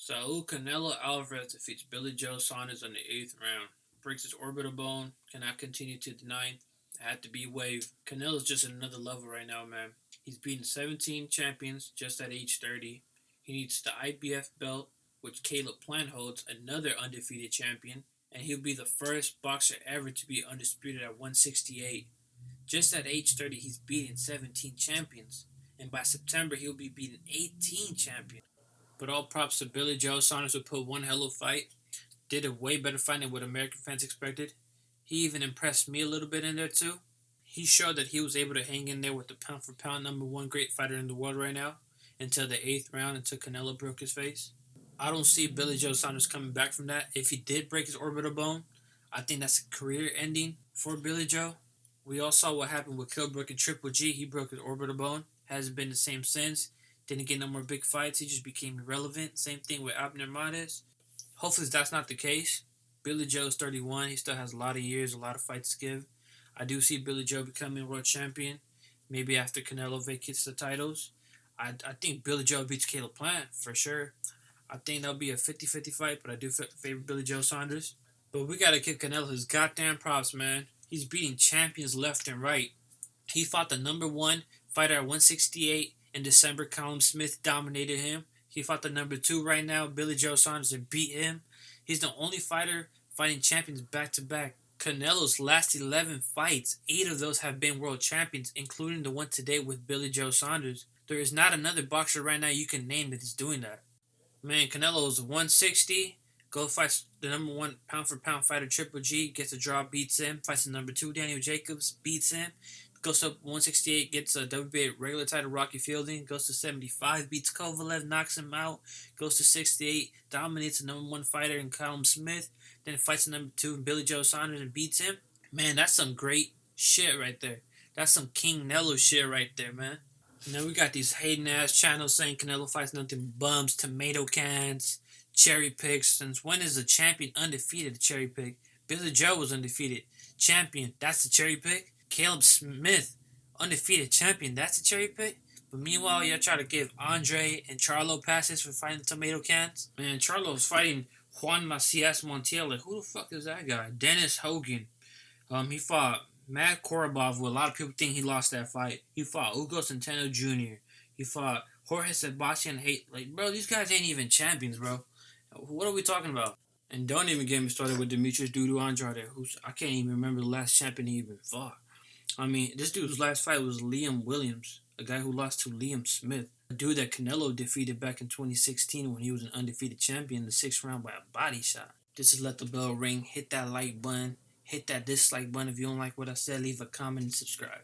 Saul Canelo Alvarez defeats Billy Joe Saunders in the 8th round. Breaks his orbital bone. Cannot continue to deny. Had to be waived. Canelo's just at another level right now, man. He's beaten 17 champions just at age 30. He needs the IBF belt, which Caleb Plant holds, another undefeated champion. And he'll be the first boxer ever to be undisputed at 168. Just at age 30, he's beaten 17 champions. And by September, he'll be beating 18 champions. But all props to Billy Joe Saunders, who put one hell of a fight. Did a way better fight than what American fans expected. He even impressed me a little bit in there too. He showed that he was able to hang in there with the pound for pound number one great fighter in the world right now until the 8th round, until Canelo broke his face. I don't see Billy Joe Saunders coming back from that. If he did break his orbital bone, I think that's a career ending for Billy Joe. We all saw what happened with Kilbrook and Triple G. He broke his orbital bone. Hasn't been the same since. Didn't get no more big fights. He just became irrelevant. Same thing with Abner Mares. Hopefully that's not the case. Billy Joe's 31. He still has a lot of years, a lot of fights to give. I do see Billy Joe becoming world champion. Maybe after Canelo vacates the titles. I think Billy Joe beats Caleb Plant for sure. I think that'll be a 50-50 fight, but I do favor Billy Joe Saunders. But we got to give Canelo his goddamn props, man. He's beating champions left and right. He fought the number one fighter at 168 in December. Callum Smith dominated him. He fought the number two right now, Billy Joe Saunders, and beat him. He's the only fighter fighting champions back-to-back. Canelo's last 11 fights, 8 of those have been world champions, including the one today with Billy Joe Saunders. There is not another boxer right now you can name that is doing that. Man, Canelo's 160. Go fights the number one pound-for-pound fighter, Triple G. Gets a draw, beats him. Fights the number two, Daniel Jacobs. Beats him. Goes to 168, gets a WBA regular title, Rocky Fielding. Goes to 75, beats Kovalev, knocks him out. Goes to 68, dominates the number one fighter in Callum Smith. Then fights the number two, Billy Joe Saunders, and beats him. Man, that's some great shit right there. That's some King Nello shit right there, man. And then we got these hating-ass channels saying Canelo fights nothing but bums, tomato cans, cherry picks. Since when is a champion undefeated a cherry pick? Billy Joe was undefeated. Champion, that's the cherry pick? Caleb Smith, undefeated champion, that's a cherry pick? But meanwhile, y'all try to give Andre and Charlo passes for fighting tomato cans? Man, Charlo was fighting Juan Macias Montiel. Like, who the fuck is that guy? Dennis Hogan. He fought Matt Korobov, who a lot of people think he lost that fight. He fought Hugo Centeno Jr. He fought Jorge Sebastian Hate. Like, bro, these guys ain't even champions, bro. What are we talking about? And don't even get me started with Demetrius Dudu Andrade, who's, I can't even remember the last champion he even fought. I mean, this dude's last fight was Liam Williams, a guy who lost to Liam Smith, a dude that Canelo defeated back in 2016 when he was an undefeated champion in the 6th round by a body shot. Just to let the bell ring, hit that like button, hit that dislike button if you don't like what I said, leave a comment and subscribe.